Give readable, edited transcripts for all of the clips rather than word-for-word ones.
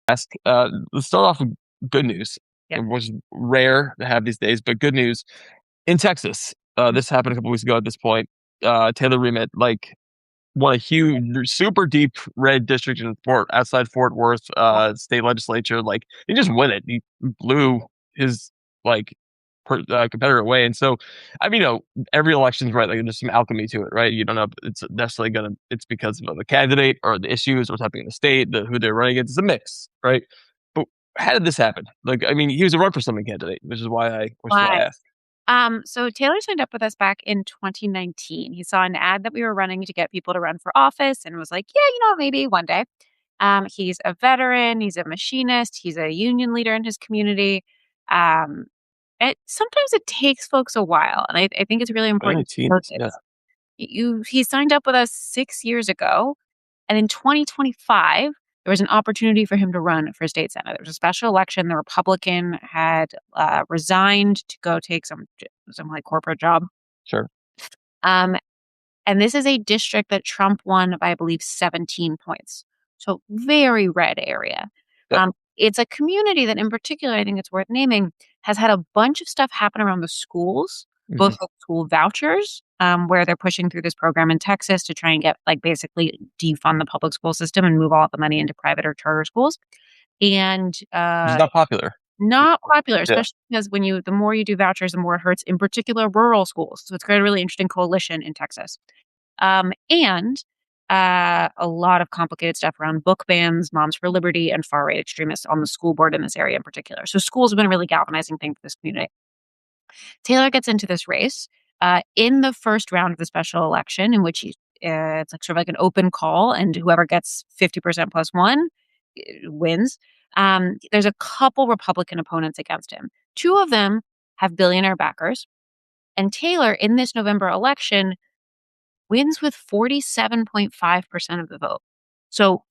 ask. Let's start off with good news. Yeah. It was rare to have these days, but good news in Texas. This happened a couple weeks ago. At this point, Taylor Remit won a huge, super deep red district in outside Fort Worth, state legislature. Like he just win it. He blew his like competitor away, and so I mean, every election's right. Like there's some alchemy to it, right? You don't know if it's necessarily gonna. It's because of the candidate or the issues, what's happening in the state, who they're running against. It's a mix, right? But how did this happen? Like, I mean, he was a run for something candidate, which is why I Why? asked. So Taylor signed up with us back in 2019. He saw an ad that we were running to get people to run for office and was like, yeah, maybe one day. He's a veteran, he's a machinist, he's a union leader in his community. Um, sometimes it takes folks a while, and I think it's really important to 2019, note yeah. this. He signed up with us 6 years ago, and in 2025, there was an opportunity for him to run for state senate. There was a special election. The Republican had resigned to go take some like corporate job. Sure. Um, and this is a district that Trump won by, I believe, 17 points. So very red area. Yep. It's a community that, in particular, I think it's worth naming, has had a bunch of stuff happen around the schools, Hmm. both with school vouchers, where they're pushing through this program in Texas to try and get, like, basically defund the public school system and move all the money into private or charter schools. And Which is not popular. not popular, Yeah. especially because the more you do vouchers, the more it hurts, in particular, rural schools. So it's created a really interesting coalition in Texas. And a lot of complicated stuff around book bans, Moms for Liberty, and far right extremists on the school board in this area in particular. So schools have been a really galvanizing thing for this community. Taylor gets into this race in the first round of the special election, in which it's like sort of like an open call, and whoever gets 50% plus one wins. There's a couple Republican opponents against him. Two of them have billionaire backers. And Taylor, in this November election, wins with 47.5% of the vote. So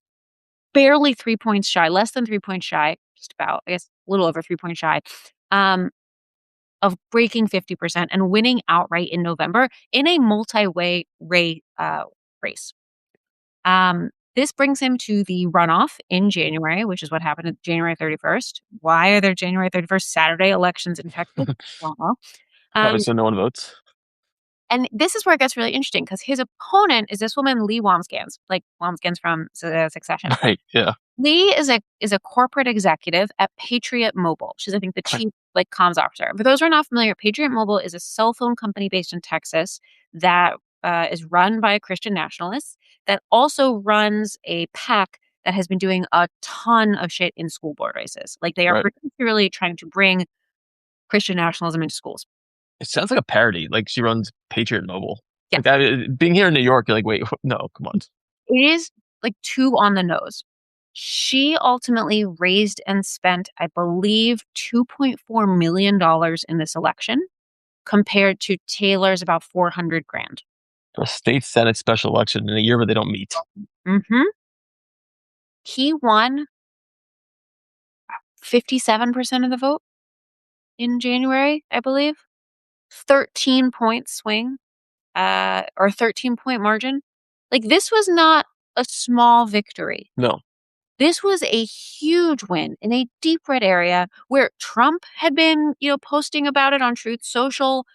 barely 3 points shy, less than 3 points shy, just about, I guess, a little over 3 points shy, of breaking 50% and winning outright in November in a multi-way race. This brings him to the runoff in January, which is what happened on January 31st. Why are there January 31st Saturday elections in Texas? Don't know. Probably Um, so no one votes. And this is where it gets really interesting because his opponent is this woman, Lee Wamsgans, like Wamsgans from Succession. Right. Yeah. Lee is a corporate executive at Patriot Mobile. She's, I think, the Right. chief like comms officer. For those who are not familiar, Patriot Mobile is a cell phone company based in Texas that is run by a Christian nationalist that also runs a PAC that has been doing a ton of shit in school board races. Like they are Right. particularly trying to bring Christian nationalism into schools. It sounds like a parody. Like she runs Patriot Mobile. Yeah, Like that, being here in New York, you're like, wait, no, come on. it is like too on the nose. She ultimately raised and spent, I believe, $2.4 million in this election compared to Taylor's about 400 grand. For a state senate special election in a year where they don't meet. Hmm. He won 57% of the vote in January, I believe. 13-point swing, or 13-point margin. Like, this was not a small victory. No. This was a huge win in a deep red area where Trump had been, posting about it on Truth Social.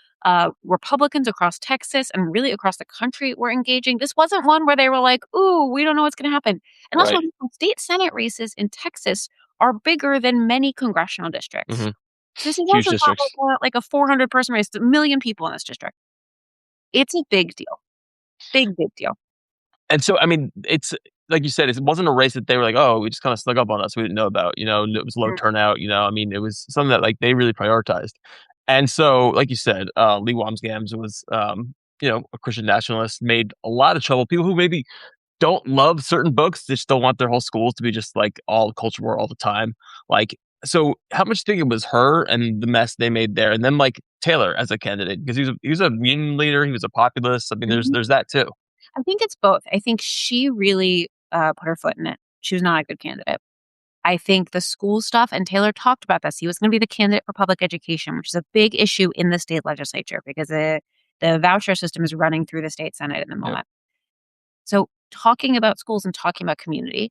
Republicans across Texas and really across the country were engaging. This wasn't one where they were like, "Ooh, we don't know what's going to happen." And also, Right. state senate races in Texas are bigger than many congressional districts. Hmm. This is Huge also not districts. like a 400-person race. It's a million people in this district. It's a big deal. Big, big deal. And so, I mean, it's like you said, it wasn't a race that they were like, oh, we just kind of snuck up on us. We didn't know about, it was low Mm. turnout. I mean, it was something that like they really prioritized. And so, like you said, Lee Wamsgams was, a Christian nationalist, made a lot of trouble. People who maybe don't love certain books, they just don't want their whole schools to be just like all culture war all the time. Like, so how much do you think it was her and the mess they made there, and then like Taylor as a candidate because he was a union leader, he was a populist. I mean, Mhm. there's that too. I think it's both. I think she really put her foot in it. She was not a good candidate. I think the school stuff, and Taylor talked about this, he was going to be the candidate for public education, which is a big issue in the state legislature because the voucher system is running through the state senate in the Yeah. moment. So talking about schools and talking about community,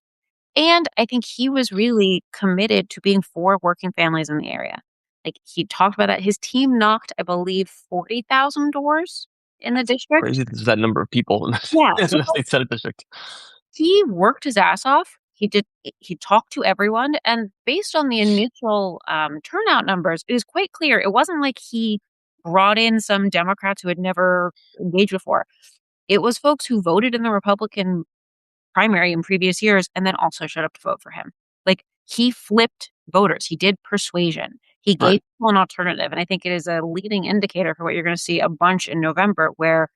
And I think he was really committed to being for working families in the area. Like, he talked about that. His team knocked, I believe, 40,000 doors in the district. Crazy. There's that number of people in Yeah, the so state senate district. he worked his ass off. He talked to everyone, and based on the initial, turnout numbers, it is quite clear it wasn't like he brought in some Democrats who had never engaged before. It was folks who voted in the Republican primary in previous years and then also showed up to vote for him. Like, he flipped voters. He did persuasion. He Right. gave people an alternative, and I think it is a leading indicator for what you're gonna see a bunch in November, where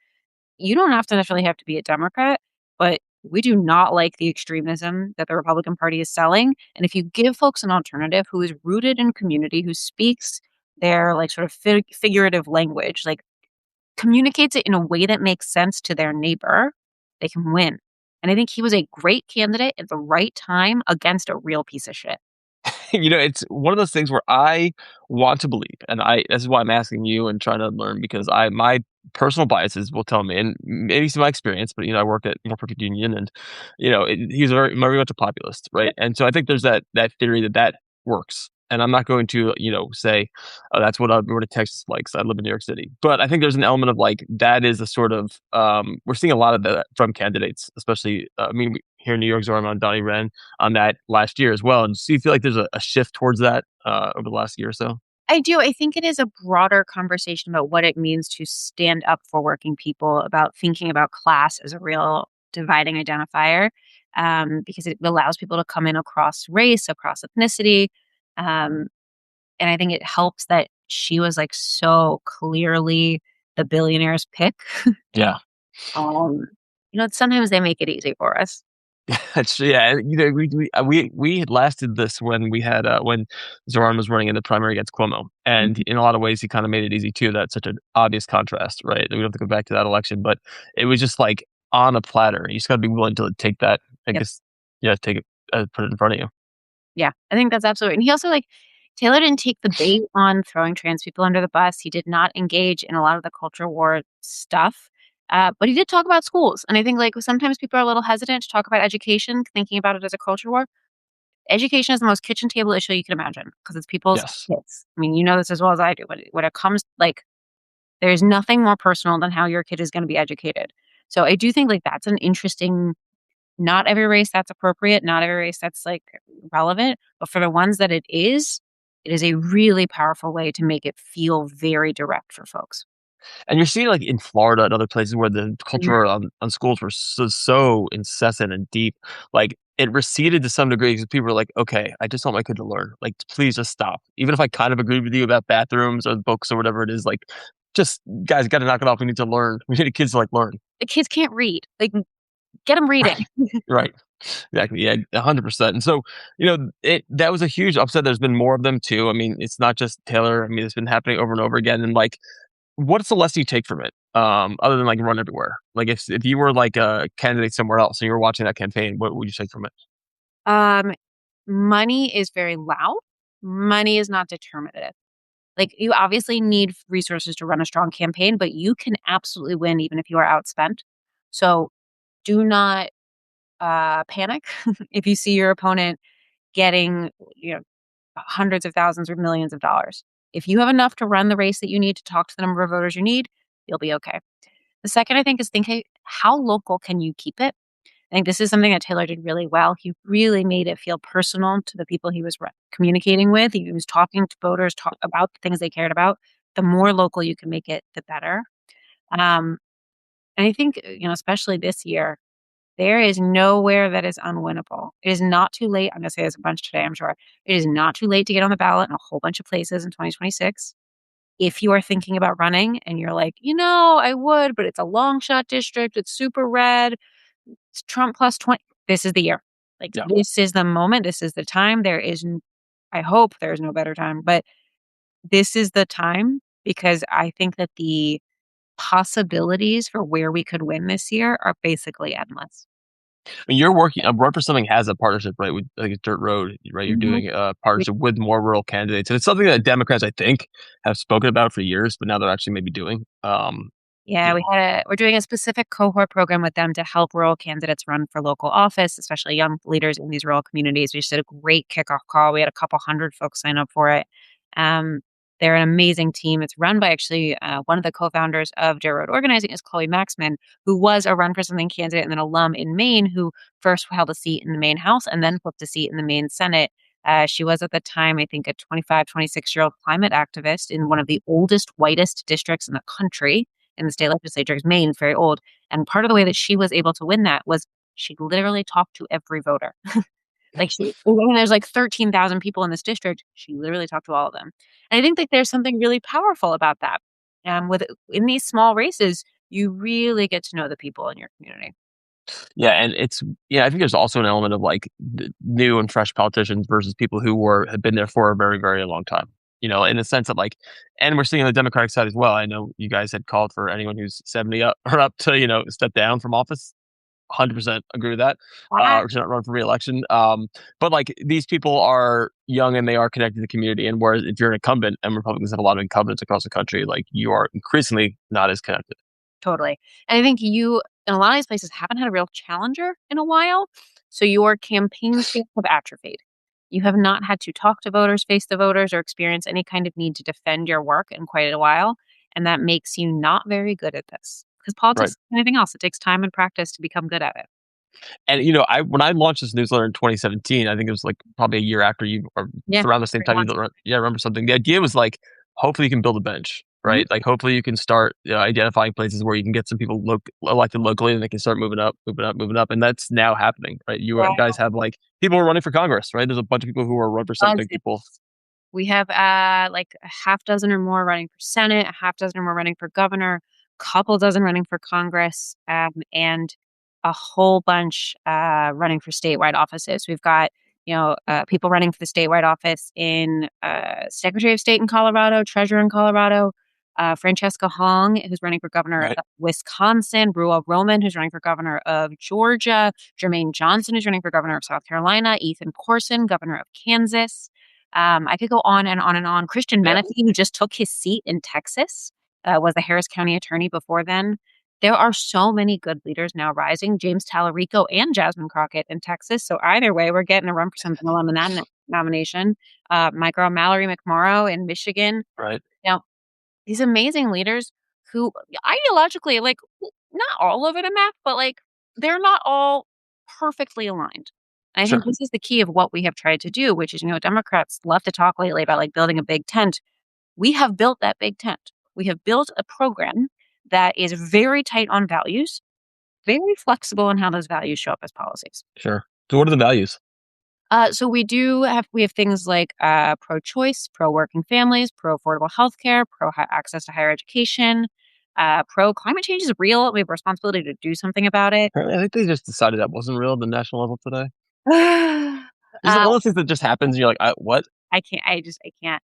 you don't have to necessarily have to be a Democrat, but we do not like the extremism that the Republican Party is selling, and if you give folks an alternative who is rooted in community, who speaks their, like, sort of figurative language, like, communicates it in a way that makes sense to their neighbor, they can win. And I think he was a great candidate at the right time against a real piece of shit. It's one of those things where I want to believe, and this is why I'm asking you and trying to learn because my personal biases will tell me, and maybe some of my experience, but I worked at Norfolk Union, and he's very much a populist, right? Yep. And so I think there's that theory that works, and I'm not going to say, oh, that's what everyone in Texas likes. I live in New York City, but I think there's an element of like that is a sort of we're seeing a lot of that from candidates, especially here in New York, Zorman on Donnie Ren on that last year as well. And so you feel like there's a shift towards that over the last year or so? I do. I think it is a broader conversation about what it means to stand up for working people, about thinking about class as a real dividing identifier, because it allows people to come in across race, across ethnicity. Um, and I think it helps that she was like so clearly the billionaire's pick. Yeah. Um, sometimes they make it easy for us. That's yeah. We had lasted this when we had when Zoran was running in the primary against Cuomo, and Mhm. in a lot of ways he kind of made it easy too. That's such an obvious contrast, right? We don't have to go back to that election, but it was just like on a platter. You just got to be willing to take that. I Yep. guess, yeah, take it, put it in front of you. Yeah, I think that's absolutely, and he also, like, Taylor didn't take the bait on throwing trans people under the bus. He did not engage in a lot of the culture war stuff, but he did talk about schools, and I think, like, sometimes people are a little hesitant to talk about education, thinking about it as a culture war. Education is the most kitchen table issue you can imagine because it's people's Yes. kids. I mean, you know this as well as I do. When it comes, like, there's nothing more personal than how your kid is gonna be educated. So I do think, like, that's an interesting, not every race that's appropriate, not every race that's, like, relevant, but for the ones that it is a really powerful way to make it feel very direct for folks. And you're seeing, like, in Florida and other places where the Mhm. culture on schools were so incessant and deep, like, it receded to some degree because people were like, "Okay, I just want my kid to learn. Like, please just stop." Even if I kind of agree with you about bathrooms or books or whatever it is, like, just, "Guys, gotta knock it off. We need to learn. We need the kids to, like, learn." The kids can't read, like, get them reading. Right. Exactly, yeah, 100%. And so, that was a huge upset. There's been more of them too. I mean, it's not just Taylor. I mean, it's been happening over and over again, and, like, what's the lesson you take from it? Other than like run everywhere. Like if you were like a candidate somewhere else and you were watching that campaign, what would you take from it? Um, Money is very loud. Money is not determinative. Like, you obviously need resources to run a strong campaign, but you can absolutely win even if you are outspent. So do not, panic if you see your opponent getting, hundreds of thousands or millions of dollars. If you have enough to run the race that you need to talk to the number of voters you need, you'll be okay. The second, I think, is thinking, how local can you keep it? I think this is something that Taylor did really well. He really made it feel personal to the people he was communicating with. He was talking to voters about the things they cared about. The more local you can make it, the better. Um, and I think, especially this year, there is nowhere that is unwinnable. It is not too late. I'm going to say this a bunch today, I'm sure. It is not too late to get on the ballot in a whole bunch of places in 2026. If you are thinking about running and you're like, I would, but it's a long shot district, it's super red, it's Trump plus 20, this is the year. Like, Yeah. this is the moment, this is the time. I hope there's no better time, but this is the time because I think that the possibilities for where we could win this year are basically endless. I mean, you're working. Run for Something has a partnership, right, with like Dirt Road, right? You're Mhm. doing a partnership with more rural candidates, and it's something that Democrats, I think, have spoken about for years, but now they're actually maybe doing. Yeah, we're doing a specific cohort program with them to help rural candidates run for local office, especially young leaders in these rural communities. We just did a great kickoff call. We had a couple hundred folks sign up for it. Um, they're an amazing team. It's run by actually one of the co-founders of Dare Road Organizing is Chloe Maxman, who was a Run for Something candidate and an alum in Maine, who first held a seat in the Maine House and then flipped a seat in the Maine Senate. She was at the time, I think, a 25, 26-year-old climate activist in one of the oldest, whitest districts in the country in the state legislature, because Maine is very old. And part of the way that she was able to win that was she literally talked to every voter. Like when there's like 13,000 people in this district, she literally talked to all of them. And I think that there's something really powerful about that. With in these small races, you really get to know the people in your community. Yeah, and I think there's also an element of like new and fresh politicians versus people who have been there for a very, very long time. In the sense that like, and we're seeing on the Democratic side as well. I know you guys had called for anyone who's 70 up or up to step down from office. 100% agree with that. Wow. Or to not run for re-election. But like these people are young and they are connected to the community. And whereas if you're an incumbent, and Republicans have a lot of incumbents across the country, like you are increasingly not as connected. Totally. And I think you, in a lot of these places, haven't had a real challenger in a while. So your campaign skills have atrophied. You have not had to talk to voters, face the voters, or experience any kind of need to defend your work in quite a while. And that makes you not very good at this. Because politics Right. is anything else. It takes time and practice to become good at it. And when I launched this newsletter in 2017, I think it was like probably a year after you, or Yeah. around the same time. I remember something. The idea was like, hopefully you can build a bench, right? Mm-hmm. Like hopefully you can start identifying places where you can get some people elected locally, and they can start moving up, and that's now happening, right? You guys have like people who are running for Congress, right? There's a bunch of people who are representing people. We have like a half dozen or more running for Senate, a half dozen or more running for governor, couple dozen running for Congress, and a whole bunch running for statewide offices. We've got people running for the statewide office in Secretary of State in Colorado, Treasurer in Colorado, Francesca Hong, who's running for governor of Wisconsin, Brewell Roman, who's running for governor of Georgia, Jermaine Johnson, who's running for governor of South Carolina, Ethan Corson, governor of Kansas. I could go on and on and on. Christian Menefee, who just took his seat in Texas, was the Harris County attorney before then. There are so many good leaders now rising. James Tallarico and Jasmine Crockett in Texas. So either way, we're getting a run for something alum in that nomination. My girl Mallory McMorrow in Michigan. Right. Now, these amazing leaders who ideologically, like, not all over the map, but like they're not all perfectly aligned. And I think this is the key of what we have tried to do, which is, Democrats love to talk lately about like building a big tent. We have built that big tent. We have built a program that is very tight on values, very flexible in how those values show up as policies. Sure. So what are the values? So we have things like pro-choice, pro-working families, pro-affordable healthcare, access to higher education, pro-climate change is real. We have a responsibility to do something about it. I think they just decided that wasn't real at the national level today. There's a lot of things that just happens and you're like, what? I can't.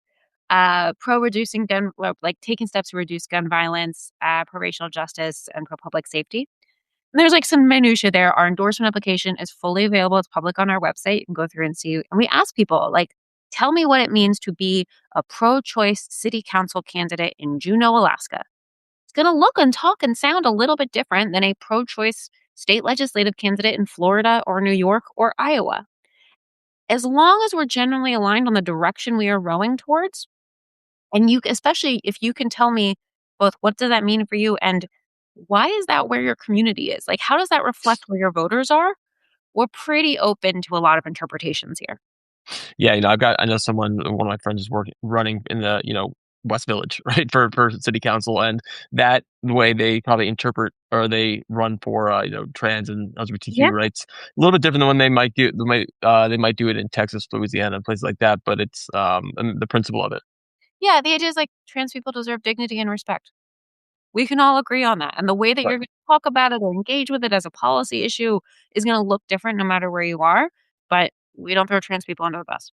Pro-reducing gun, like taking steps to reduce gun violence, pro-racial justice, and pro-public safety. And there's like some minutia there. Our endorsement application is fully available. It's public on our website. You can go through and see. And we ask people, like, tell me what it means to be a pro-choice city council candidate in Juneau, Alaska. It's going to look and talk and sound a little bit different than a pro-choice state legislative candidate in Florida or New York or Iowa. As long as we're generally aligned on the direction we are rowing towards, and especially if you can tell me both what does that mean for you and why is that where your community is? Like, how does that reflect where your voters are? We're pretty open to a lot of interpretations here. Yeah, I know one of my friends is running in the, West Village, right, for city council, and that way they probably interpret or they run for trans and LGBTQ rights a little bit different than when they might do it in Texas, Louisiana, and places like that. But it's the principle of it. Yeah, the idea is like trans people deserve dignity and respect. We can all agree on that, and the way that you're going to talk about it or engage with it as a policy issue is going to look different no matter where you are. But we don't throw trans people under the bus.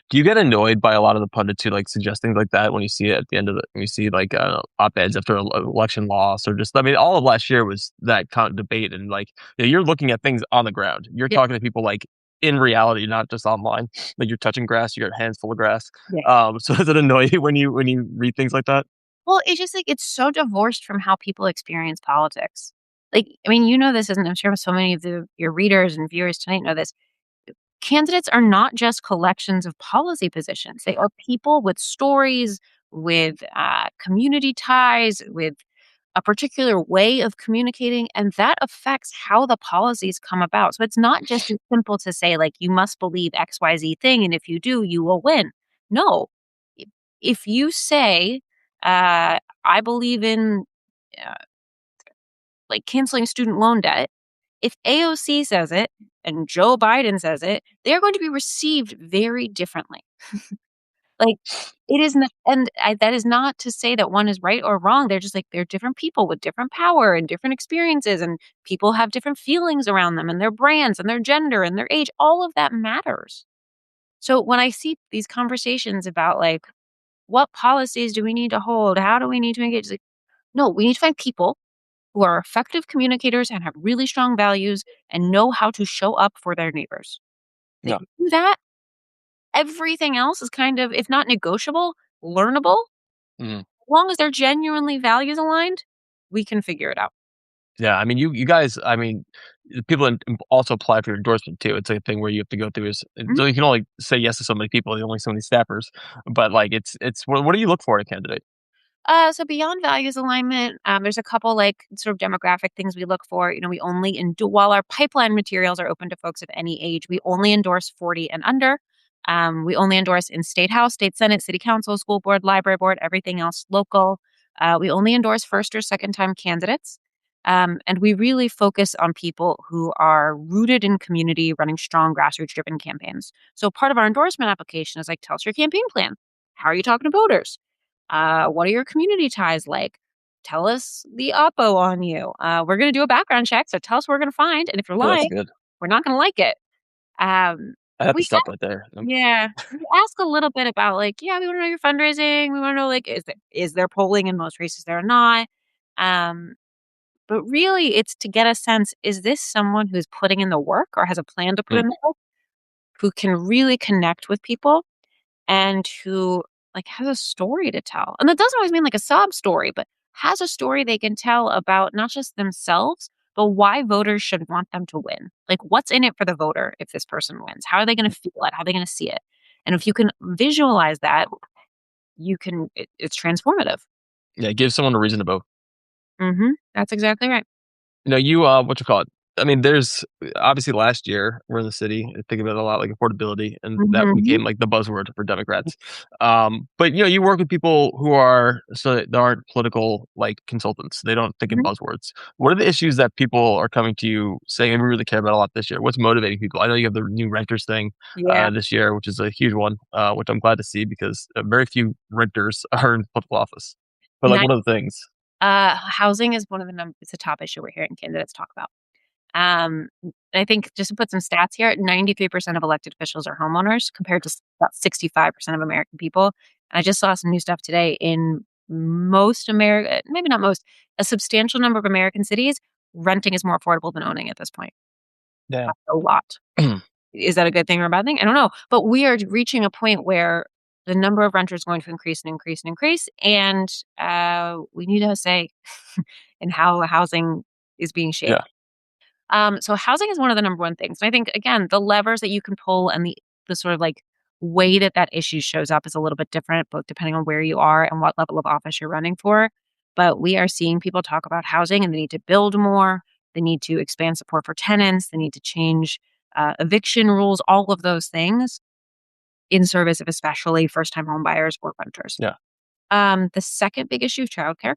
Do you get annoyed by a lot of the pundits who like suggest things like that when you see it at the end of when you see like op-eds after an election loss, or just, I mean, all of last year was that kind of debate, and like you're looking at things on the ground. You're talking to people like in reality, not just online. Like you're touching grass, you got hands full of grass. So does it annoy you when you read things like that? Well, it's just like it's so divorced from how people experience politics. Like, I mean, you know this, isn't I'm sure so many of your readers and viewers tonight know this. Candidates are not just collections of policy positions. They are people with stories, with community ties, with a particular way of communicating, and that affects how the policies come about. So it's not just as simple to say, like, you must believe XYZ thing, and if you do, you will win. No. I- If you say, I believe in uh, like canceling student loan debt, if AOC says it and Joe Biden says it, they're going to be received very differently. Like, it is not, and that is not to say that one is right or wrong. They're just like, they're different people with different power and different experiences, and people have different feelings around them and their brands and their gender and their age. All of that matters. So when I see these conversations about like, what policies do we need to hold? How do we need to engage? It's like, no, we need to find people who are effective communicators and have really strong values and know how to show up for their neighbors. They Yeah. can do that. Everything else is kind of, if not negotiable, learnable. Mhm. As long as they're genuinely values aligned, we can figure it out. Yeah, I mean, you guys, I mean, people also apply for your endorsement too. It's a thing where you have to go through is Mhm. so you can only say yes to so many people, there's only so many staffers. But like, it's what do you look for in a candidate? So beyond values alignment, there's a couple like sort of demographic things we look for. You know, we only while our pipeline materials are open to folks of any age, we only endorse 40 and under. We only endorse in state house, state senate, city council, school board, library board, everything else local. We only endorse first or second time candidates. And we really focus on people who are rooted in community, running strong grassroots driven campaigns. So part of our endorsement application is like, tell us your campaign plan. How are you talking to voters? What are your community ties like? Tell us the oppo on you. We're going to do a background check, so tell us what we're going to find. And if you're Oh, that's lying, good. we're not going to like it. I have to We stop right there. yeah, we ask a little bit about like, yeah, we want to know your fundraising. We want to know like, is there polling in most races there or not? Um, but really, it's to get a sense: is this someone who's putting in the work or has a plan to put Mm, in the work, who can really connect with people? And who like has a story to tell. And that doesn't always mean like a sob story, but has a story they can tell about not just themselves, but why voters should want them to win. Like what's in it for the voter if this person wins? How are they going to feel it? How are they going to see it? And if you can visualize that, it's transformative. yeah, give someone a reason to vote. That's exactly right. You know, what you call it? I mean, there's obviously last year we're in the city, I think about it a lot, like affordability, and that Mhm. became like the buzzword for Democrats. But you know, you work with people who are so they aren't political like consultants. They don't think in Mhm. buzzwords. What are the issues that people are coming to you saying, and we really care about a lot this year? What's motivating people? I know you have the new renters thing Yeah. this year, which is a huge one, which I'm glad to see because very few renters are in political office. But like, Ni- what are the things? Housing is one of the it's a top issue we're hearing candidates talk about. Um, I think just to put some stats here, 93% of elected officials are homeowners compared to about 65% of American people. And I just saw some new stuff today in most America, maybe not most, a substantial number of American cities, renting is more affordable than owning at this point. Yeah. A lot. Is that a good thing or a bad thing? I don't know. But we are reaching a point where the number of renters is going to increase and increase and increase. And we need to say in how housing is being shaped. Yeah. So housing is one of the number one things. And I think again, the levers that you can pull and the sort of like way that that issue shows up is a little bit different, both depending on where you are and what level of office you're running for. But we are seeing people talk about housing and they need to build more. They need to expand support for tenants. They need to change eviction rules. All of those things in service of especially first-time home buyers or renters. Yeah. The second big issue, childcare.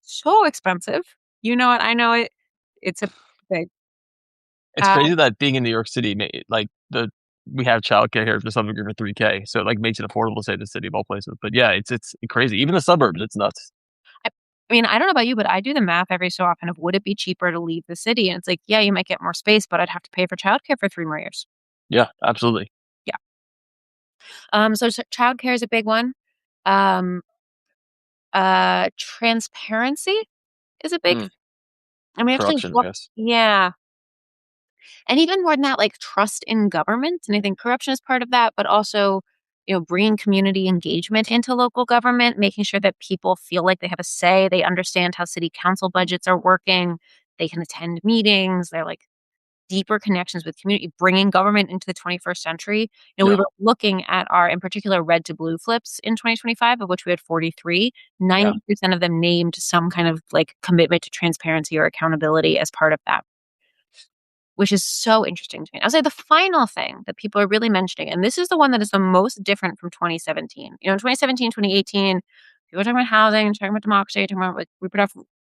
So expensive. You know it. I know it. It's a big. It's Uh, crazy that being in New York City, like we have childcare here for some degree for 3K, so it like makes it affordable to stay in the city of all places. But yeah, it's crazy. Even the suburbs, it's nuts. I I mean, I don't know about you, but I do the math every so often of would it be cheaper to leave the city? And it's like, yeah, you might get more space, but I'd have to pay for childcare for 3 more years. Yeah, absolutely. Yeah. So childcare is a big one. Um, transparency is a big Mm, I mean, actually, corruption, I what guess. yeah. And even more than that, like trust in government. And I think corruption is part of that, but also bringing community engagement into local government, making sure that people feel like they have a say, they understand how city council budgets are working, they can attend meetings, they're like deeper connections with community, bringing government into the 21st century. We Yeah. were looking at our, in particular, red to blue flips in 2025, of which we had 43. Yeah. 90% of them named some kind of like commitment to transparency or accountability as part of that, which is so interesting to me. I'll say the final thing that people are really mentioning, and this is the one that is the most different from 2017. In 2017, 2018, people are talking about housing, talking about democracy, talking about like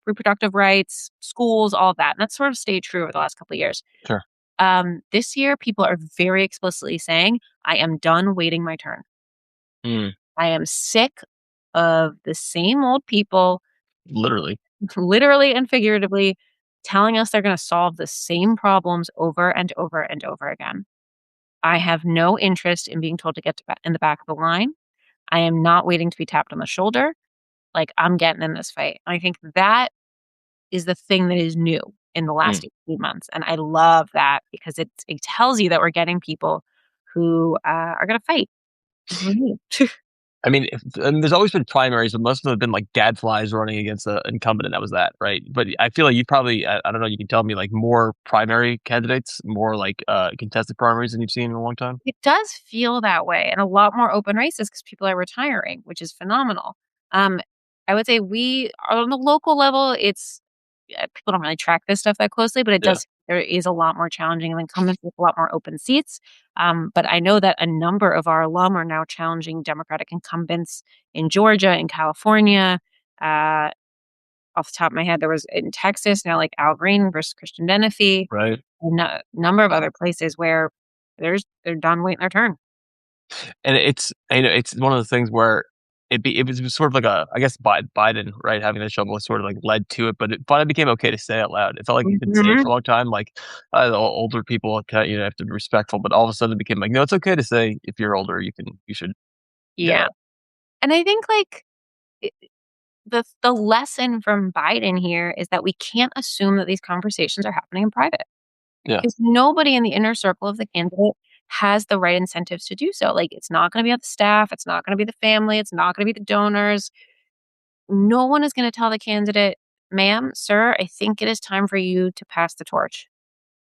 reproductive rights, schools, all of that. And that's sort of stayed true over the last couple of years. Sure. This year, people are very explicitly saying, I am done waiting my turn. Mm. I am sick of the same old people, Literally. literally and figuratively, telling us they're going to solve the same problems over and over and over again. I have no interest in being told to get in the back of the line. I am not waiting to be tapped on the shoulder. Like, I'm getting in this fight. I think that is the thing that is new in the last 18 months. And I love that because it tells you that we're getting people who are going to fight. I mean, and there's always been primaries, but most of them have been like gadflies running against an incumbent, and that was that, right? But I feel like you probably, I don't know, you can tell me like more primary candidates, more like contested primaries than you've seen in a long time. It does feel that way, and a lot more open races because people are retiring, which is phenomenal. I would say we on the local level, it's people don't really track this stuff that closely, but Yeah. there is a lot more challenging of incumbents with a lot more open seats. But I know that a number of our alum are now challenging Democratic incumbents in Georgia, in California. Off the top of my head, there was in Texas now, like Al Green versus Christian Menefee, Right. and a number of other places where they're done waiting their turn. And it's one of the things where it was sort of like I guess Biden, right, having the shovel sort of like led to it, but it finally became okay to say it out loud. It felt like you could say it for a long time, like the older people have to be respectful, but all of a sudden it became like, no, it's okay to say if you're older, you should. Yeah. And I think like I the lesson from Biden here is that we can't assume that these conversations are happening in private. Yeah. Because nobody in the inner circle of the candidate has the right incentives to do so. Like, it's not gonna be on the staff, it's not gonna be the family, it's not gonna be the donors. No one is gonna tell the candidate, "Ma'am, sir, I think it is time for you to pass the torch."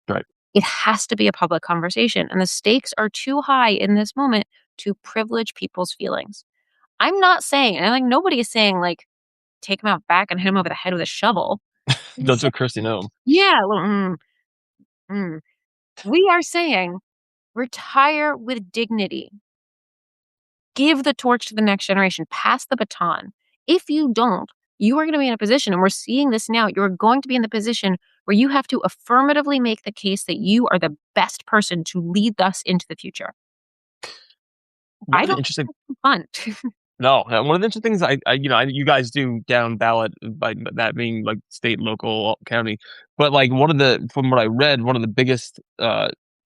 Right. It has to be a public conversation, and the stakes are too high in this moment to privilege people's feelings. I'm not saying, and like nobody is saying, like, take him out back and hit him over the head with a shovel. That's what Christy Noem. Yeah, well, mm. We are saying retire with dignity. Give the torch to the next generation. Pass the baton. If you don't, you are going to be in a position, and we're seeing this now, you're going to be in the position where you have to affirmatively make the case that you are the best person to lead us into the future. One I of the don't interesting think that's fun. No, one of the interesting things you guys do down ballot by that being like state, local, county, but like from what I read, one of the biggest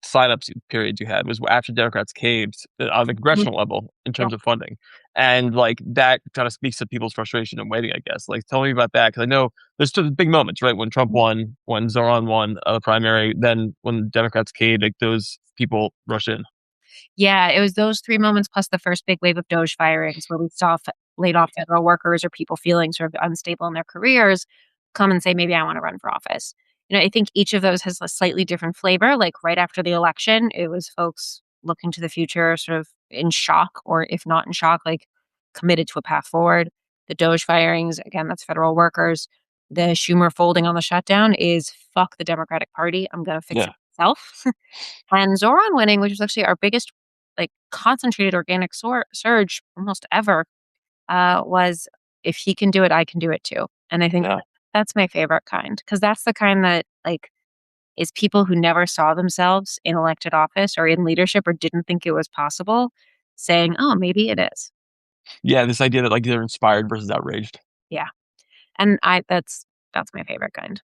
signups periods you had was after Democrats caved on the congressional level in Yeah. terms of funding, and like that kind of speaks to people's frustration and waiting, I guess. Like, tell me about that because I know there's two big moments, right? When Trump won, when Zoran won the primary, then when Democrats caved, like those people rush in. Yeah, it was those 3 moments plus the first big wave of Doge firings where we saw laid off federal workers or people feeling sort of unstable in their careers come and say, "Maybe I wanna run for office." I think each of those has a slightly different flavor. Like, right after the election, it was folks looking to the future sort of in shock, or if not in shock, like, committed to a path forward. The Doge firings, again, that's federal workers. The Schumer folding on the shutdown is, "Fuck the Democratic Party, I'm gonna fix it Yeah, myself." And Zoran winning, which was actually our biggest, like, concentrated organic surge almost ever, was, "If he can do it, I can do it too." And I think yeah. that's my favorite kind because that's the kind that, like, is people who never saw themselves in elected office or in leadership or didn't think it was possible saying, "Oh, maybe it is." Yeah, this idea that like they're inspired versus outraged. Yeah. And that's my favorite kind.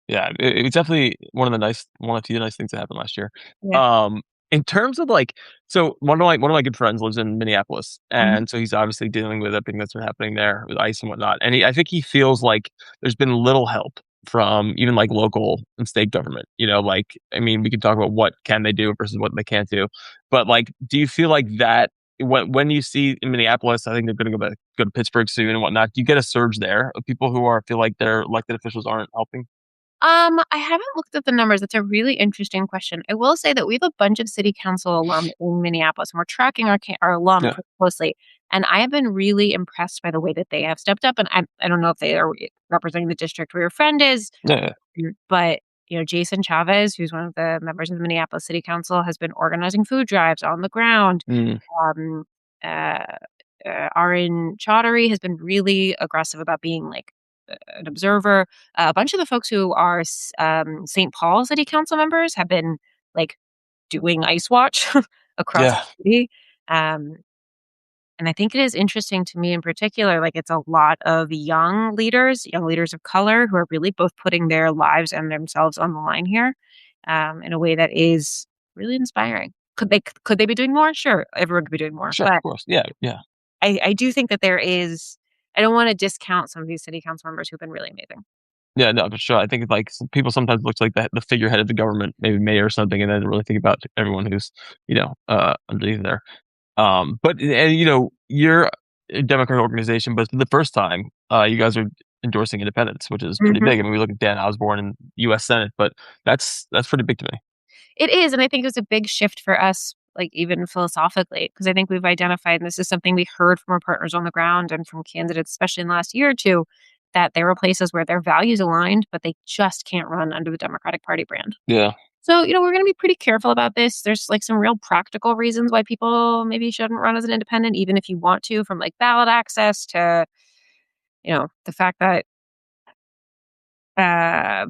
Yeah, it's definitely one of the few nice things that happened last year. Yeah. Um, in terms of like, so one of my good friends lives in Minneapolis, Mhm. and so he's obviously dealing with everything that's been happening there with ICE and whatnot. And I think he feels like there's been little help from even like local and state government. Like I mean, we can talk about what can they do versus what they can't do, but like, do you feel like that when you see in Minneapolis, I think they're going to go to Pittsburgh soon and whatnot. Do you get a surge there of people who feel like their elected officials aren't helping? I haven't looked at the numbers. That's a really interesting question. I will say that we have a bunch of city council alum in Minneapolis, and we're tracking our alum Yeah, pretty closely. And I have been really impressed by the way that they have stepped up. And I don't know if they are representing the district where your friend is, yeah, but Jason Chavez, who's one of the members of the Minneapolis City Council, has been organizing food drives on the ground. mm, Um, uh, Arin Chaudhary has been really aggressive about being like an observer. A bunch of the folks who are St. Paul City Council members have been like doing Ice Watch across yeah, the city. Um, and I think it is interesting to me in particular, like it's a lot of young leaders of color who are really both putting their lives and themselves on the line here in a way that is really inspiring. Could they be doing more? Sure, everyone could be doing more, sure, of but course, yeah, yeah. I do think that there is. I don't want to discount some of these city council members who've been really amazing. Yeah, no, for sure. I think like people sometimes look like the figurehead of the government, maybe mayor or something, and then really think about everyone who's underneath there. But and you're a Democratic organization, but for the first time, you guys are endorsing independence, which is pretty Mhm. big. I mean, we look at Dan Osborne in U.S. Senate, but that's pretty big to me. It is, and I think it was a big shift for us, like, even philosophically, because I think we've identified, and this is something we heard from our partners on the ground and from candidates, especially in the last year or 2, that there were places where their values aligned, but they just can't run under the Democratic Party brand. Yeah, So, we're gonna be pretty careful about this. There's, like, some real practical reasons why people maybe shouldn't run as an independent, even if you want to, from, like, ballot access to, the fact that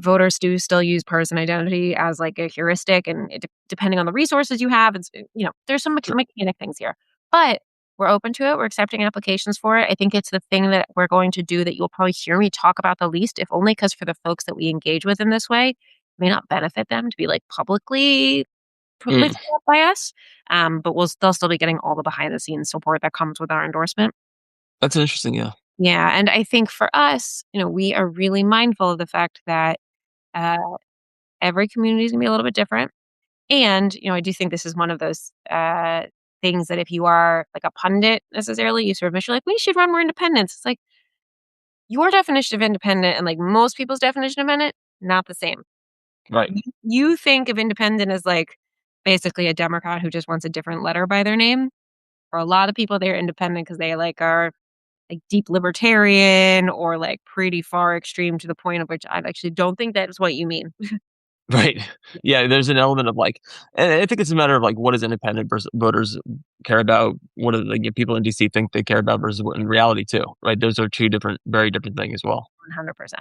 voters do still use person identity as like a heuristic, and depending on the resources you have, there's some sure. mechanic things here, but we're open to it. We're accepting applications for it. I think it's the thing that we're going to do that you'll probably hear me talk about the least, if only because for the folks that we engage with in this way, it may not benefit them to be like publicly Mm, lifted up by us. But they'll still be getting all the behind the scenes support that comes with our endorsement. that's interesting. Yeah, Yeah, and I think for us, we are really mindful of the fact that uh, every community is gonna be a little bit different, and, I do think this is one of those, things that if you are, like, a pundit necessarily, you sort of mention, like, "We should run more independents." It's like, your definition of independent and, like, most people's definition of independent, not the same. right, You think of independent as, like, basically a Democrat who just wants a different letter by their name. For a lot of people, they're independent because they, like, are, like, deep libertarian or, like, pretty far extreme to the point of which I actually don't think that is what you mean. right. Yeah, there's an element of like, and I think it's a matter of like, what does voters care about? What do like people in DC think they care about versus what in reality too, right? Those are two very different things as well. 100%.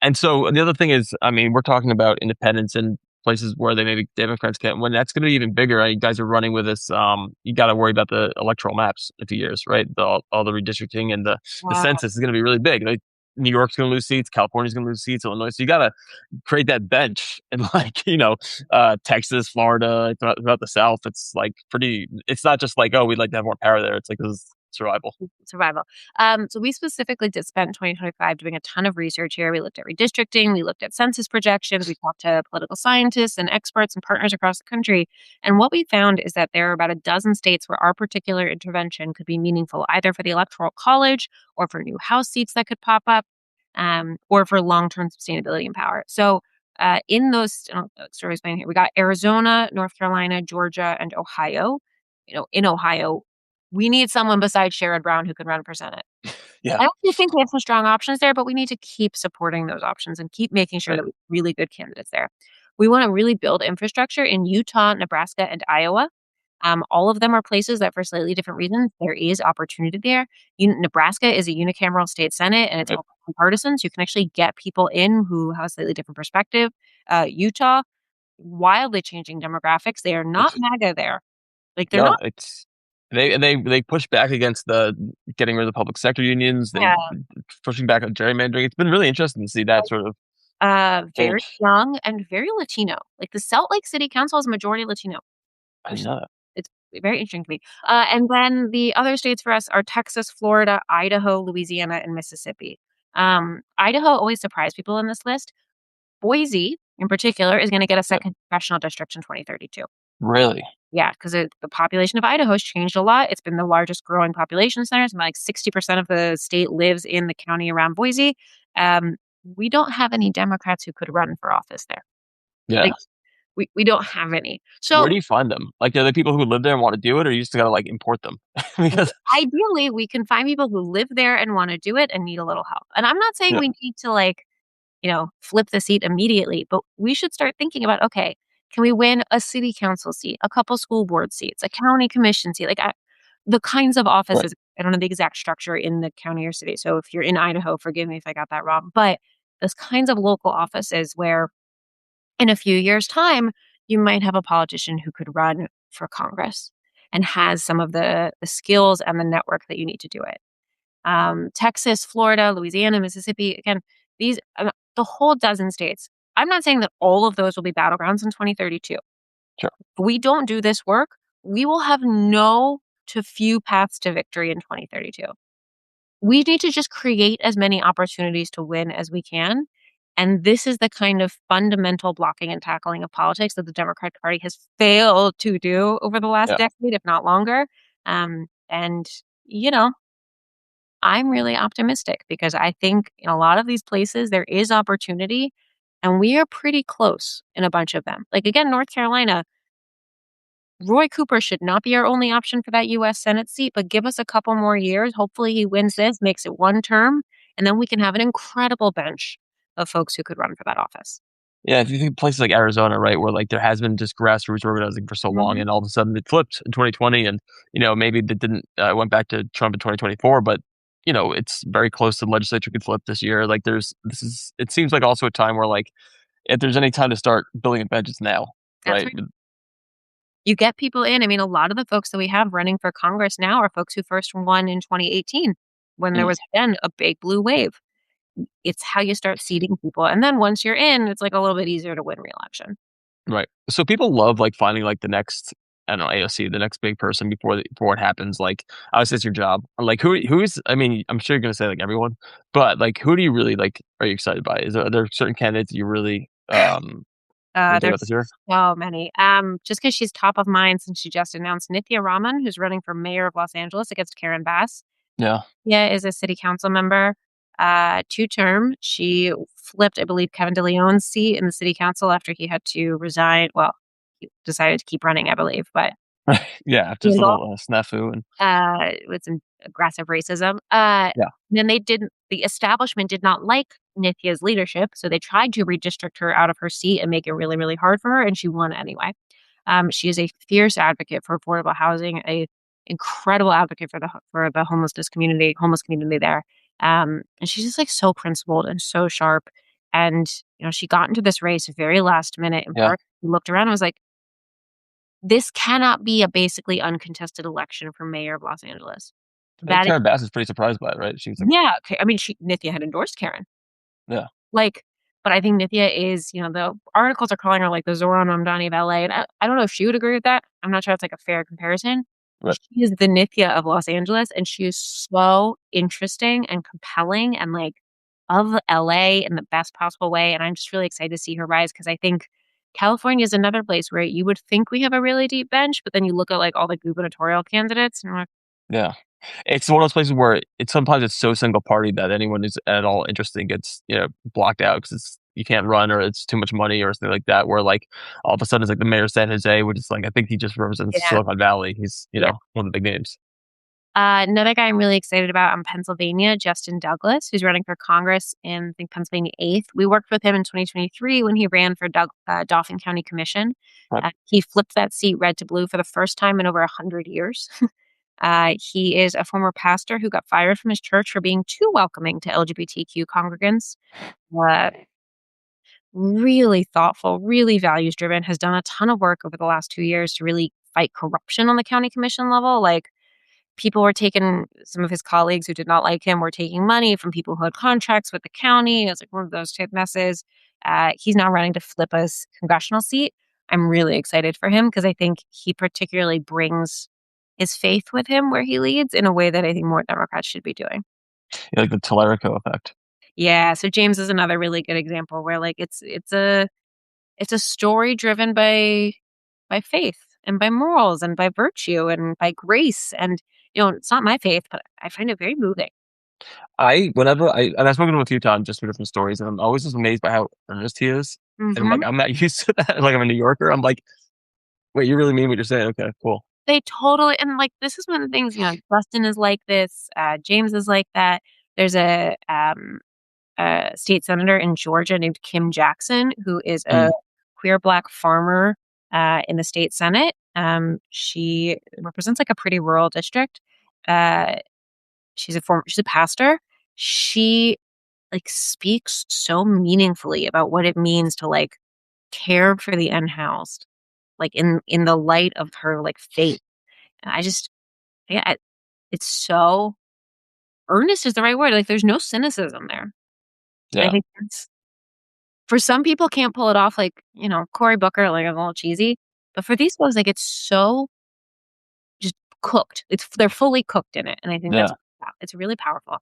And so the other thing is, I mean, we're talking about independence in places where they maybe Democrats can't. When that's going to be even bigger, you guys are running with this. You got to worry about the electoral maps in a few years, right? All the redistricting and the Wow. census is going to be really big. Like, New York's going to lose seats, California's going to lose seats, Illinois. So you got to create that bench in like Texas, Florida, throughout the South. It's like pretty. It's not just like, oh, we'd like to have more power there. It's like, this is survival. Survival. So we specifically did spend 2025 doing a ton of research here. We looked at redistricting, we looked at census projections, we talked to political scientists and experts and partners across the country. And what we found is that there are about a dozen states where our particular intervention could be meaningful, either for the Electoral College or for new House seats that could pop up, or for long-term sustainability and power. So in those, sort of explain here, we got Arizona, North Carolina, Georgia, and Ohio. In Ohio, we need someone besides Sherrod Brown who can run for Senate. Yeah. I actually think we have some strong options there, but we need to keep supporting those options and keep making sure Right. that we have really good candidates there. We want to really build infrastructure in Utah, Nebraska, and Iowa. All of them are places that, for slightly different reasons, there is opportunity there. Nebraska is a unicameral state senate, and it's Right. all partisan, so you can actually get people in who have a slightly different perspective. Utah, wildly changing demographics. They are not MAGA there. Like they're No, not. it's they push back against the getting rid of the public sector unions. They Yeah. pushing back on gerrymandering. It's been really interesting to see that sort of Very change. young and very Latino. Like, the Salt Lake City Council is majority Latino, I which didn't know that. it's very interesting to me. And then the other states for us are Texas, Florida, Idaho, Louisiana, and Mississippi. Idaho always surprised people in this list. Boise, in particular, is gonna get a Yeah. second congressional district in 2032. Really? Yeah, because the population of Idaho has changed a lot. It's been the largest growing population center. It's like 60% of the state lives in the county around Boise. Um, we don't have any Democrats who could run for office there. Yeah. Like, we don't have any. Where So do you find them? Like, are there people who live there and want to do it, or you just gotta like import them? Because ideally, we can find people who live there and want to do it and need a little help. And I'm not saying yeah, we need to flip the seat immediately, but we should start thinking about, okay, can we win a city council seat, a couple school board seats, a county commission seat, the kinds of right. offices. I don't know the exact structure in the county or city. So if you're in Idaho, forgive me if I got that wrong, but those kinds of local offices where in a few years' time, you might have a politician who could run for Congress and has some of the skills and the network that you need to do it. Texas, Florida, Louisiana, Mississippi, again, the whole dozen states. I'm not saying that all of those will be battlegrounds in 2032. Sure. If we don't do this work, we will have no to few paths to victory in 2032. We need to just create as many opportunities to win as we can. And this is the kind of fundamental blocking and tackling of politics that the Democratic Party has failed to do over the last Yeah. decade, if not longer. And, you know, I'm really optimistic because I think in a lot of these places there is opportunity and we are pretty close in a bunch of them. Like again, North Carolina, Roy Cooper should not be our only option for that US Senate seat, but give us a couple more years. Hopefully he wins this, makes it one term, and then we can have an incredible bench of folks who could run for that office. Yeah, if you think places like Arizona, right, where like there has been just grassroots organizing for so long, Mhm. and all of a sudden it flipped in 2020, and maybe that didn't went back to Trump in 2024, but it's very close to the legislature could flip this year. Like it seems like also a time where like if there's any time to start building a bench, it's now, That's right? right. You get people in. I mean, a lot of the folks that we have running for Congress now are folks who first won in 2018 when there Mm, was, again, a big blue wave. It's how you start seeding people. And then once you're in, it's like a little bit easier to win reelection. right. So people love like finding like the next, I don't know, AOC, the next big person before it happens. Like, obviously, it's your job. Like, who's? I mean, I'm sure you're gonna say like everyone, but like, who do you really like? Are you excited by? Are there certain candidates you really think about this There's year? so many. Just because she's top of mind since she just announced Nithya Raman, who's running for mayor of Los Angeles against Karen Bass. Yeah. Yeah, is a city council member, two-term. She flipped, I believe, Kevin De Leon's seat in the city council after he had to resign. Well, he decided to keep running, I believe, but Right. Yeah. Just a scandal, little snafu and with some aggressive racism. yeah. Then the establishment did not like Nithya's leadership, so they tried to redistrict her out of her seat and make it really, really hard for her, and she won anyway. She is a fierce advocate for affordable housing, a incredible advocate for the homeless community there. And she's just like so principled and so sharp. And she got into this race very last minute. In Yeah. part, looked around and was like, "This cannot be a basically uncontested election for mayor of Los Angeles." I think That Karen Bass is pretty surprised by it, right? She was like, yeah, I mean, Nithya had endorsed Karen. yeah. Like, but I think Nithya is, the articles are calling her like the Zoran Mamdani of LA. And I don't know if she would agree with that. I'm not sure it's like a fair comparison. Right. She is the Nithya of Los Angeles, and she is so interesting and compelling and like of LA in the best possible way. And I'm just really excited to see her rise because I think California is another place where you would think we have a really deep bench, but then you look at like all the gubernatorial candidates and you're like, Yeah. It's one of those places where sometimes it's so single party that anyone who's at all interesting gets, blocked out because you can't run or it's too much money or something like that. Where like all of a sudden it's like the mayor of San Jose, which is like I think he just represents yeah, Silicon Valley. He's yeah. one of the big names. Another guy I'm really excited about in Pennsylvania, Justin Douglas, who's running for Congress in, I think, Pennsylvania 8th. We worked with him in 2023 when he ran for Dauphin County Commission. Right. He flipped that seat red to blue for the first time in over 100 years. He is a former pastor who got fired from his church for being too welcoming to LGBTQ congregants. Uh, really thoughtful, really values driven, has done a ton of work over the last 2 years to really fight corruption on the county commission level. Like, people were taking some of his colleagues who did not like him were taking money from people who had contracts with the county. It was like one of those type messes. He's now running to flip a congressional seat. I'm really excited for him because I think he particularly brings his faith with him where he leads in a way that I think more Democrats should be doing. Yeah, like the Tellerico effect. Yeah, so James is another really good example where like it's a story driven by faith. and by morals and by virtue and by grace. And, it's not my faith, but I find it very moving. And I've spoken to him a few times just for different stories, and I'm always just amazed by how earnest he is. And I'm Hmm. like, I'm not used to that. Like, I'm a New Yorker. I'm like, wait, you really mean what you're saying? Okay, cool. They totally, and like, this is one of the things, Justin is like this, James is like that. There's a state senator in Georgia named Kim Jackson, who is a Mm, queer Black farmer in the state Senate. She represents like a pretty rural district. Uh, she's a pastor. She like speaks so meaningfully about what it means to like care for the unhoused, like in the light of her like faith. And I just, yeah, it's so earnest is the right word. Like there's no cynicism there. And I yeah, think that's for some people can't pull it off, like, Cory Booker, like, a little cheesy, but for these folks, like, it's so just cooked. They're fully cooked in it, and I think that's yeah. it's really powerful.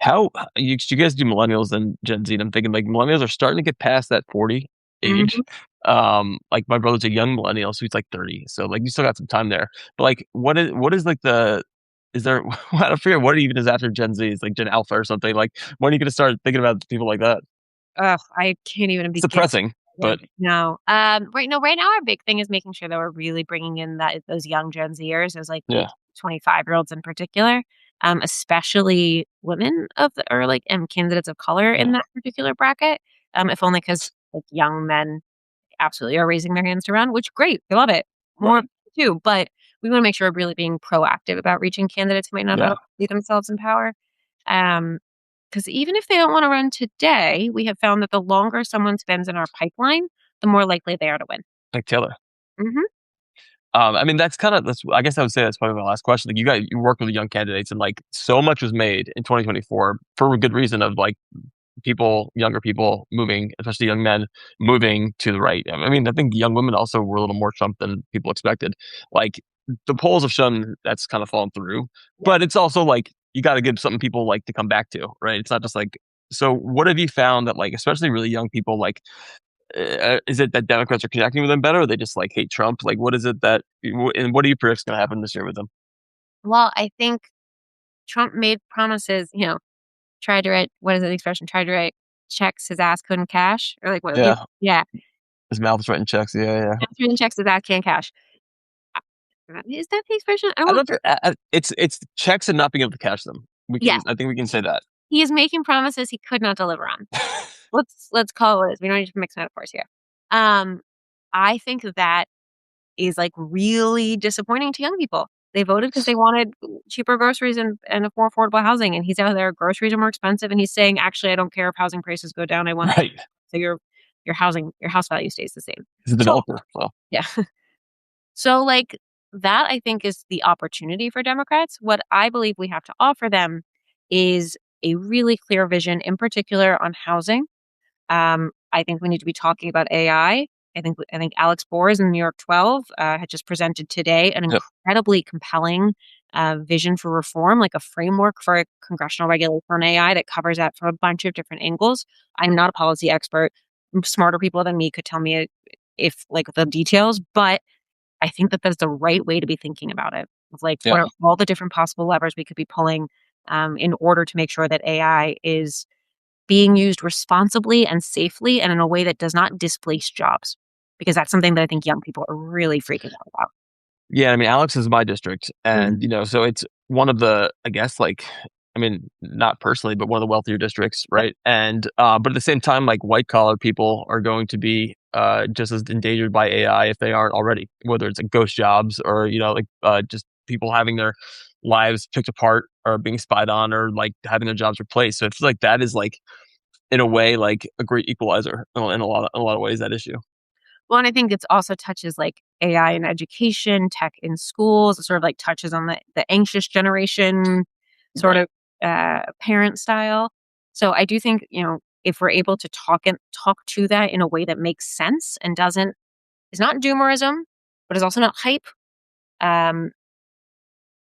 How you guys do millennials and Gen Z, and I'm thinking like millennials are starting to get past that 40 age. Mhm. Like my brother's a young millennial, so he's like 30. So like you still got some time there. But like what is like is there I don't forget what even is after Gen Z? Is like Gen Alpha or something. Like when are you gonna start thinking about people like that? Ugh, I can't even It's begin. depressing, Yeah, but no. Right now our big thing is making sure that we're really bringing in those young Gen Zers, those like yeah, 25-year-olds in particular, especially women or like candidates of color in yeah, that particular bracket. If only because like young men absolutely are raising their hands to run, which great, I love it. More right. too, but we want to make sure we're really being proactive about reaching candidates who might not Yeah. see themselves in power. Um, because even if they don't want to run today, we have found that the longer someone spends in our pipeline, the more likely they are to win. Like Taylor. Hmm. I mean, that's I guess I would say that's probably my last question. Like you work with the young candidates and like so much was made in 2024 for a good reason of like younger people moving, especially young men moving to the right. I mean, I think young women also were a little more Trump than people expected. Like the polls have shown that's kind of fallen through, but it's also like you got to give something people like to come back to, right? It's not just like, so what have you found that like, especially really young people, like, is it that Democrats are connecting with them better, or they just like hate Trump? Like, what is it and what do you predict is going to happen this year with them? Well, I think Trump made promises, tried to write, what is the expression? Tried to write checks his ass couldn't cash, or like what? Yeah, Yeah, his mouth is writing checks. Yeah, yeah. written checks his ass can't cash. Is that the expression? I I don't. don't. It's checks and not being able to cash them. Yes, I think we can say that. he is making promises he could not deliver on. Let's call it what it is. We don't need to mix metaphors here. Um, I think that is like really disappointing to young people. They voted because they wanted cheaper groceries and more affordable housing, and he's out there. Groceries are more expensive, and he's saying, "Actually, I don't care if housing prices go down. I want Right. so your house value stays the same." He's a So developer. So yeah, so like that, I think is the opportunity for Democrats. What I believe we have to offer them is a really clear vision, in particular on housing. I think we need to be talking about AI. I think Alex Bors in New York 12 had just presented today an yep. incredibly compelling vision for reform, like a framework for a congressional regulation on AI that covers that from a bunch of different angles. I'm not a policy expert. Smarter people than me could tell me if like the details, but I think that that's the right way to be thinking about it. Of like, Yeah. what are all the different possible levers we could be pulling in order to make sure that AI is being used responsibly and safely and in a way that does not displace jobs, because that's something that I think young people are really freaking out about. Yeah. I mean, Alex is my district, Mhm. and so it's one of the, I guess, like, I mean, not personally, but one of the wealthier districts, Yep. right? And but at the same time, like white collar people are going to be just as endangered by AI if they aren't already, whether it's like ghost jobs or like just people having their lives picked apart or being spied on or like having their jobs replaced. So it feels like that is like in a way like a great equalizer in a lot of ways, that issue. Well, and I think it's also touches like AI in education, tech in schools. It sort of like touches on the anxious generation sort Right. of parent style. So I do think, if we're able to talk to that in a way that makes sense and doesn't is not doomerism, but is also not hype. Um,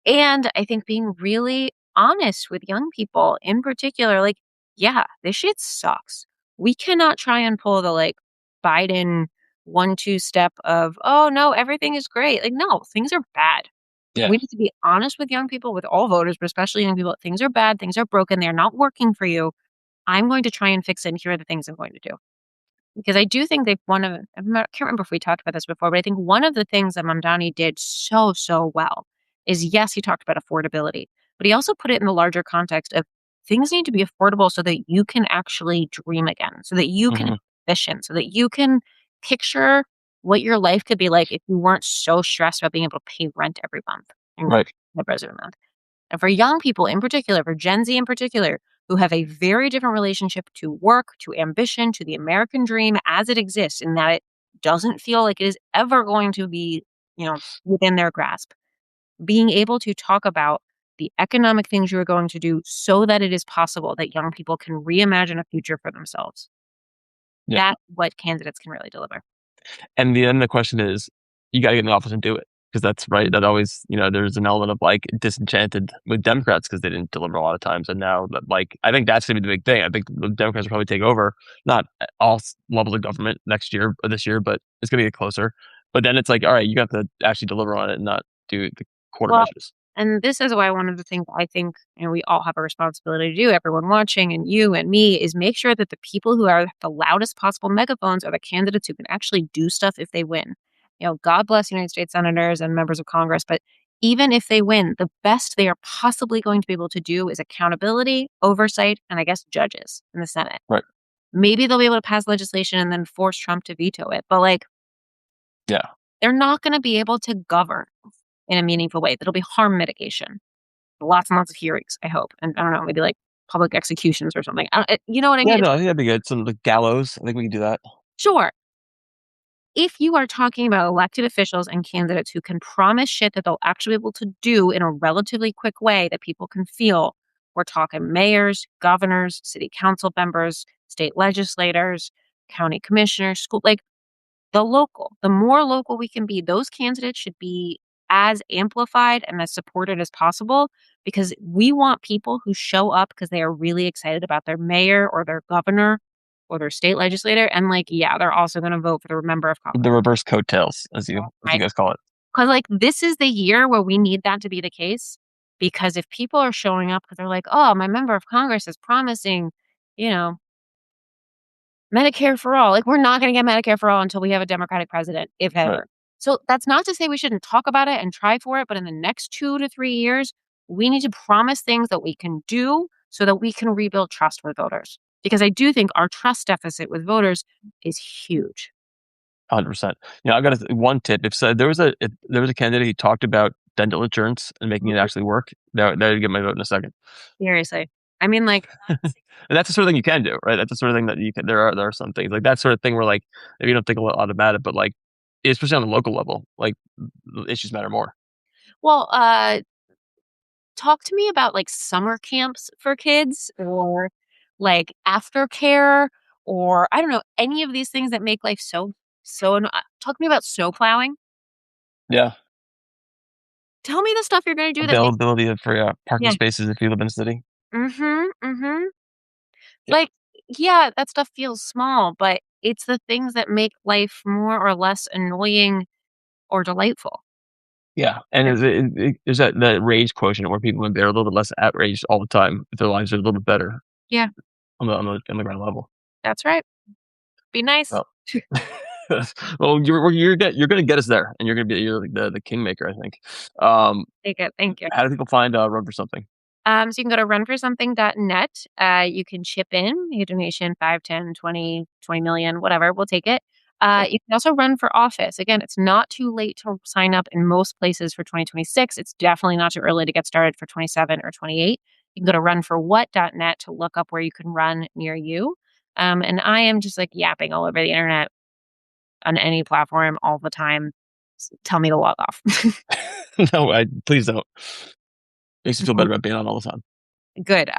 And I think being really honest with young people in particular, like, yeah, this shit sucks. We cannot try and pull the like Biden 1-2 step of, oh no, everything is great. Like, no, things are bad. Yeah. We need to be honest with young people, with all voters, but especially young people. Things are bad, things are broken, they're not working for you. I'm going to try and fix it, and here are the things I'm going to do. Because I do think can't remember if we talked about this before, but I think one of the things that Mamdani did so, so well is, yes, he talked about affordability, but he also put it in the larger context of things need to be affordable so that you can actually dream again, so that you can Hmm. be efficient, so that you can picture what your life could be like if you weren't so stressed about being able to pay rent every month and Right. every month. And for young people in particular, for Gen Z in particular, who have a very different relationship to work, to ambition, to the American dream as it exists, in that it doesn't feel like it is ever going to be, within their grasp. Being able to talk about the economic things you are going to do so that it is possible that young people can reimagine a future for themselves. Yeah. That's what candidates can really deliver. And then the question is, you got to get in the office and do it. Because that's right. That always, there's an element of like disenchanted with Democrats because they didn't deliver a lot of times. And now, like, I think that's going to be the big thing. I think the Democrats will probably take over, not all levels of government next year or this year, but it's going to get closer. But then it's like, all right, you got to actually deliver on it and not do the quarter Well, measures. and this is why one of the things I think, we all have a responsibility to do, everyone watching and you and me, is make sure that the people who are the loudest possible megaphones are the candidates who can actually do stuff if they win. God bless United States senators and members of Congress, but even if they win, the best they are possibly going to be able to do is accountability, oversight, and I guess judges in the Senate. Right. Maybe they'll be able to pass legislation and then force Trump to veto it. But Yeah. they're not going to be able to govern in a meaningful way. That'll be harm mitigation. Lots and lots of hearings, I hope. And I don't know, maybe like public executions or something. You know what I Yeah, mean? no, I think that'd be good. Some like gallows. I think we can do that. Sure. If you are talking about elected officials and candidates who can promise shit that they'll actually be able to do in a relatively quick way that people can feel, we're talking mayors, governors, city council members, state legislators, county commissioners, school, like the more local we can be, those candidates should be as amplified and as supported as possible, because we want people who show up because they are really excited about their mayor or their governor or their state legislator. And they're also going to vote for the member of The Congress. reverse coattails, as you Right. guys call it. Because this is the year where we need that to be the case. Because if people are showing up because they're like, oh, my member of Congress is promising, you know, Medicare for all. We're not going to get Medicare for all until we have a Democratic president, if ever. Right. So that's not to say we shouldn't talk about it and try for it, but in the next 2 to 3 years, we need to promise things that we can do so that we can rebuild trust with voters. Because I do think our trust deficit with voters is huge. 100%. I've got one tip. If there was a candidate who talked about dental insurance and making it actually work, that would get my vote in a second. Seriously. I mean, and that's the sort of thing you can do, right? That's the sort of thing that you can. There are some things like that sort of thing where maybe you don't think a lot about it, but especially on the local level, the issues matter more. well, talk to me about summer camps for kids, or aftercare, or I don't know, any of these things that make life so talk to me about snow plowing. Yeah. Tell me the stuff you're gonna do that makes Availability of for parking Yeah. spaces if you live in the city. Mhm, mhm. Yeah. Yeah, that stuff feels small, but it's the things that make life more or less annoying or delightful. Yeah, and there's that rage quotient where people maybe are a little bit less outraged all the time if their lives are a little bit better. Yeah. On the ground level. That's right. Be nice. Well, well, you're gonna get us there, and you're the kingmaker, I think. Take it. Thank you. How do people find Run for Something? So you can go to runforsomething.net. You can chip in a donation, 5, 10, 20, 20 million, whatever. We'll take it. You can also run for office. Again, it's not too late to sign up in most places for 2026. It's definitely not too early to get started for 27 or 28. You can go to runforwhat.net to look up where you can run near you. And I am just yapping all over the internet on any platform all the time. Tell me to log off. No, please don't. Makes you feel better about being on all the time. Good.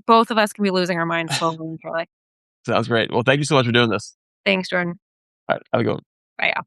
Both of us can be losing our minds slowly and surely. Sounds great. Well, thank you so much for doing this. Thanks, Jordan. All right, have a good one. Bye, y'all.